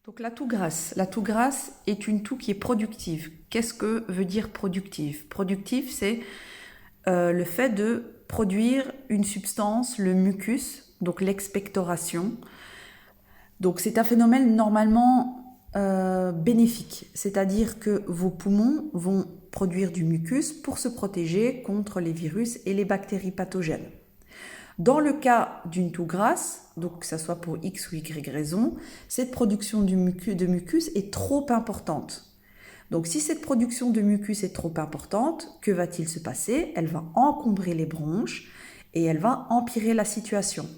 Donc la toux grasse. La toux grasse est une toux qui est productive. Qu'est-ce que veut dire productive? Productive, c'est le fait de produire une substance, le mucus, donc l'expectoration. Donc c'est un phénomène normalement bénéfique, c'est-à-dire que vos poumons vont produire du mucus pour se protéger contre les virus et les bactéries pathogènes. Dans le cas d'une toux grasse, donc que ce soit pour X ou Y raison, cette production de mucus est trop importante. Donc si cette production de mucus est trop importante, que va-t-il se passer? Elle va encombrer les bronches et elle va empirer la situation.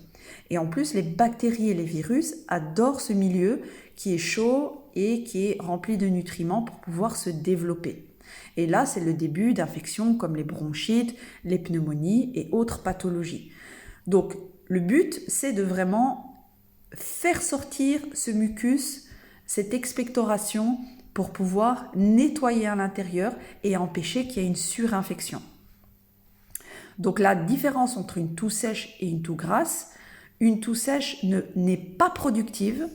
Et en plus, les bactéries et les virus adorent ce milieu qui est chaud et qui est rempli de nutriments pour pouvoir se développer. Et là, c'est le début d'infections comme les bronchites, les pneumonies et autres pathologies. Donc, le but, c'est de vraiment faire sortir ce mucus, cette expectoration, pour pouvoir nettoyer à l'intérieur et empêcher qu'il y ait une surinfection. Donc, la différence entre une toux sèche et une toux grasse, une toux sèche n'est pas productive.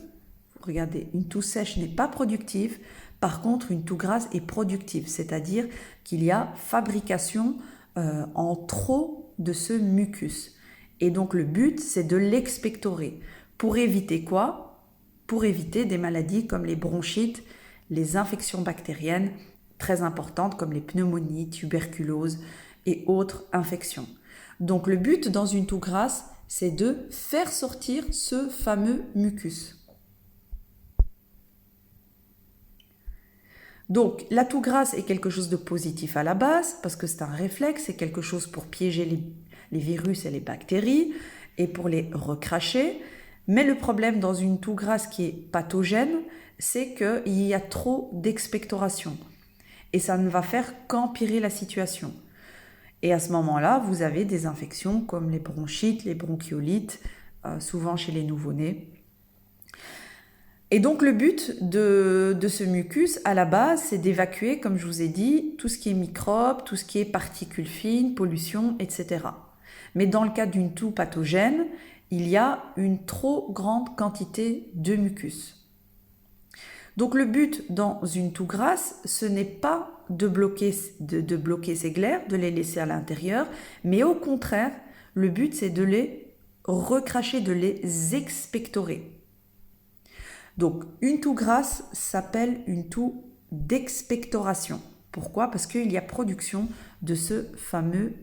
Regardez, une toux sèche n'est pas productive. Par contre, une toux grasse est productive, c'est-à-dire qu'il y a fabrication en trop de ce mucus. Et donc le but, c'est de l'expectorer. Pour éviter quoi? Pour éviter des maladies comme les bronchites, les infections bactériennes très importantes comme les pneumonies, tuberculose et autres infections. Donc le but dans une toux grasse, c'est de faire sortir ce fameux mucus. Donc la toux grasse est quelque chose de positif à la base parce que c'est un réflexe, c'est quelque chose pour piéger les virus et les bactéries et pour les recracher. Mais le problème dans une toux grasse qui est pathogène, c'est qu'il y a trop d'expectoration et ça ne va faire qu'empirer la situation. Et à ce moment-là, vous avez des infections comme les bronchites, les bronchiolites, souvent chez les nouveau-nés. Et donc le but de ce mucus, à la base, c'est d'évacuer, comme je vous ai dit, tout ce qui est microbes, tout ce qui est particules fines, pollution, etc. Mais dans le cas d'une toux pathogène, il y a une trop grande quantité de mucus. Donc le but dans une toux grasse, ce n'est pas de bloquer ces glaires, de les laisser à l'intérieur, mais au contraire, le but c'est de les recracher, de les expectorer. Donc une toux grasse s'appelle une toux d'expectoration. Pourquoi? Parce qu'il y a production de ce fameux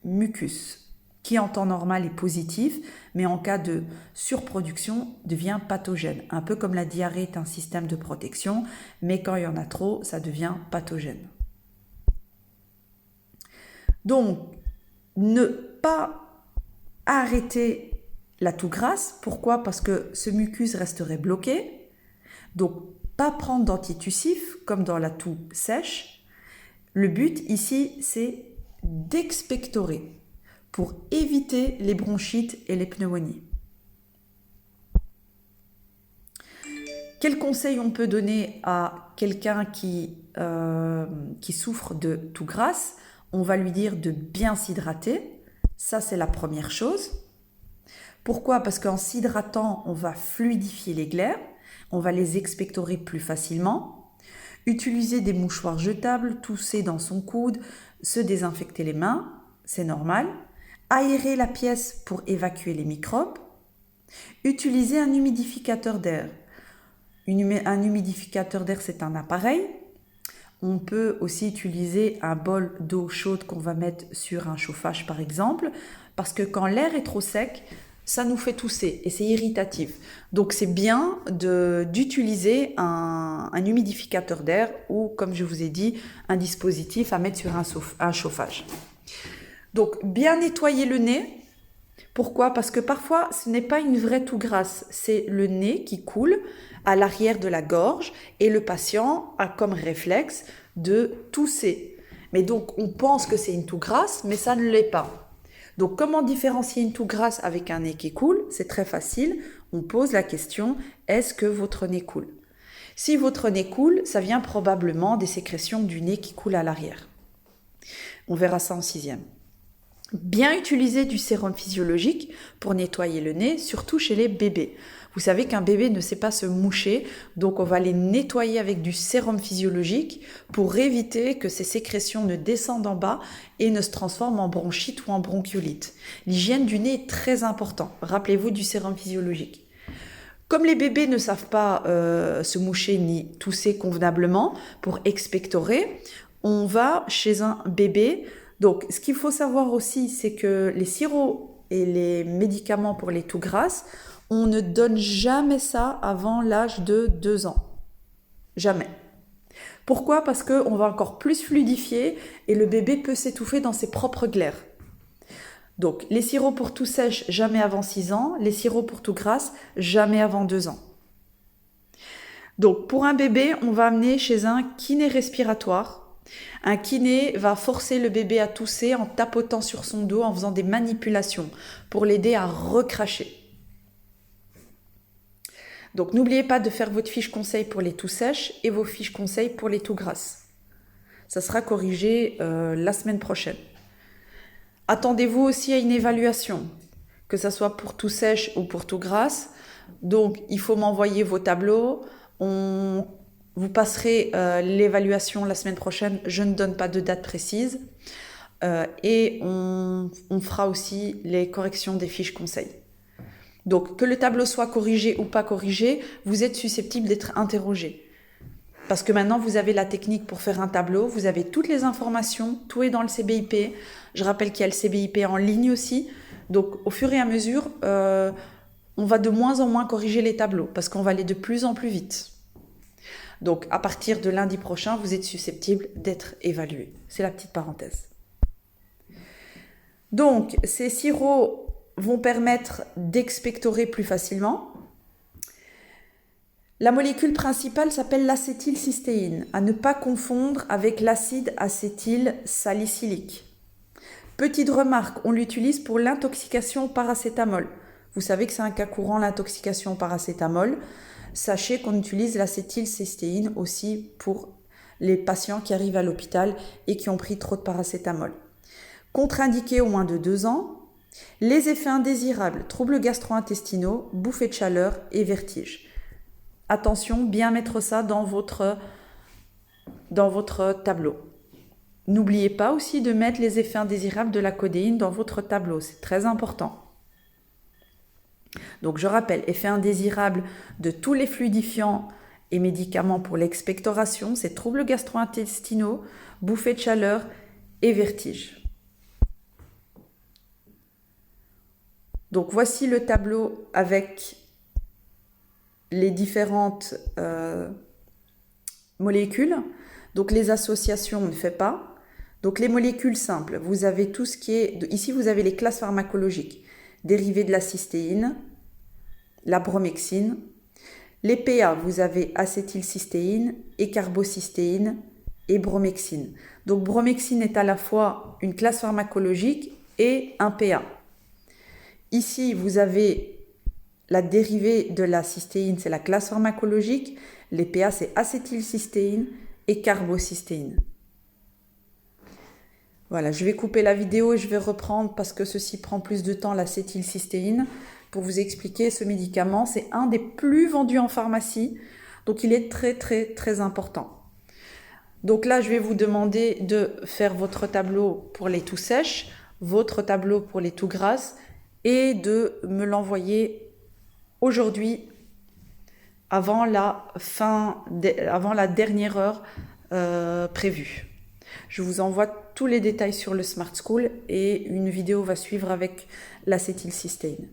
mucus qui en temps normal est positif, mais en cas de surproduction devient pathogène. Un peu comme la diarrhée est un système de protection, mais quand il y en a trop, ça devient pathogène. Donc, ne pas arrêter la toux grasse. Pourquoi? Parce que ce mucus resterait bloqué. Donc, pas prendre d'antitussif comme dans la toux sèche. Le but ici, c'est d'expectorer pour éviter les bronchites et les pneumonies. Quel conseil on peut donner à quelqu'un qui souffre de toux grasse? On va lui dire de bien s'hydrater. Ça, c'est la première chose. Pourquoi? Parce qu'en s'hydratant, on va fluidifier les glaires, on va les expectorer plus facilement. Utiliser des mouchoirs jetables, tousser dans son coude, se désinfecter les mains, c'est normal. Aérer la pièce pour évacuer les microbes. Utiliser un humidificateur d'air. Un humidificateur d'air, c'est un appareil. On peut aussi utiliser un bol d'eau chaude qu'on va mettre sur un chauffage, par exemple, parce que quand l'air est trop sec, ça nous fait tousser et c'est irritatif. Donc c'est bien d'utiliser un humidificateur d'air ou, comme je vous ai dit, un dispositif à mettre sur un chauffage. Donc bien nettoyer le nez. Pourquoi? Parce que parfois ce n'est pas une vraie toux grasse, c'est le nez qui coule à l'arrière de la gorge et le patient a comme réflexe de tousser. Mais donc on pense que c'est une toux grasse, mais ça ne l'est pas. Donc comment différencier une toux grasse avec un nez qui coule? C'est très facile, on pose la question, est-ce que votre nez coule? Si votre nez coule, ça vient probablement des sécrétions du nez qui coulent à l'arrière. On verra ça en 6e. Bien utiliser du sérum physiologique pour nettoyer le nez, surtout chez les bébés. Vous savez qu'un bébé ne sait pas se moucher, donc on va les nettoyer avec du sérum physiologique pour éviter que ces sécrétions ne descendent en bas et ne se transforment en bronchite ou en bronchiolite. L'hygiène du nez est très importante. Rappelez-vous du sérum physiologique. Comme les bébés ne savent pas se moucher ni tousser convenablement pour expectorer, on va chez un bébé. Donc, ce qu'il faut savoir aussi, c'est que les sirops et les médicaments pour les toux grasses, on ne donne jamais ça avant l'âge de 2 ans. Jamais. Pourquoi ? Parce qu'on va encore plus fluidifier et le bébé peut s'étouffer dans ses propres glaires. Donc, les sirops pour toux sèche, jamais avant 6 ans. Les sirops pour toux grasse, jamais avant 2 ans. Donc, pour un bébé, on va amener chez un kiné respiratoire. Un kiné va forcer le bébé à tousser en tapotant sur son dos, en faisant des manipulations pour l'aider à recracher. Donc n'oubliez pas de faire votre fiche conseil pour les toux sèches et vos fiches conseils pour les toux grasses. Ça sera corrigé la semaine prochaine. Attendez-vous aussi à une évaluation, que ce soit pour toux sèches ou pour toux grasses. Donc il faut m'envoyer vos tableaux. Vous passerez l'évaluation la semaine prochaine. Je ne donne pas de date précise. Et on fera aussi les corrections des fiches conseils. Donc, que le tableau soit corrigé ou pas corrigé, vous êtes susceptible d'être interrogé. Parce que maintenant, vous avez la technique pour faire un tableau, vous avez toutes les informations, tout est dans le CBIP. Je rappelle qu'il y a le CBIP en ligne aussi. Donc, au fur et à mesure, on va de moins en moins corriger les tableaux parce qu'on va aller de plus en plus vite. Donc, à partir de lundi prochain, vous êtes susceptible d'être évalué. C'est la petite parenthèse. Donc, ces sirops vont permettre d'expectorer plus facilement. La molécule principale s'appelle l'acétylcystéine, à ne pas confondre avec l'acide acétylsalicylique. Petite remarque, on l'utilise pour l'intoxication au paracétamol. Vous savez que c'est un cas courant, l'intoxication au paracétamol. Sachez qu'on utilise l'acétylcystéine aussi pour les patients qui arrivent à l'hôpital et qui ont pris trop de paracétamol. Contre-indiqué au moins de 2 ans. Les effets indésirables, troubles gastro-intestinaux, bouffées de chaleur et vertiges. Attention, bien mettre ça dans votre tableau. N'oubliez pas aussi de mettre les effets indésirables de la codéine dans votre tableau, c'est très important. Donc je rappelle, effets indésirables de tous les fluidifiants et médicaments pour l'expectoration, c'est troubles gastro-intestinaux, bouffées de chaleur et vertiges. Donc voici le tableau avec les différentes molécules. Donc les associations, on ne fait pas. Donc les molécules simples, vous avez tout ce qui est... Ici, vous avez les classes pharmacologiques. Dérivés de la cystéine, la bromhexine. Les PA, vous avez acétylcystéine, écarbocystéine et bromhexine. Donc bromhexine est à la fois une classe pharmacologique et un PA. Ici, vous avez la dérivée de la cystéine, c'est la classe pharmacologique. Les PA, c'est acétylcystéine et carbocystéine. Voilà, je vais couper la vidéo et je vais reprendre parce que ceci prend plus de temps, l'acétylcystéine, pour vous expliquer ce médicament. C'est un des plus vendus en pharmacie, donc il est très très très important. Donc là, je vais vous demander de faire votre tableau pour les toux sèches, votre tableau pour les toux grasses, et de me l'envoyer aujourd'hui avant la dernière heure prévue. Je vous envoie tous les détails sur le Smart School et une vidéo va suivre avec l'acétylcystéine.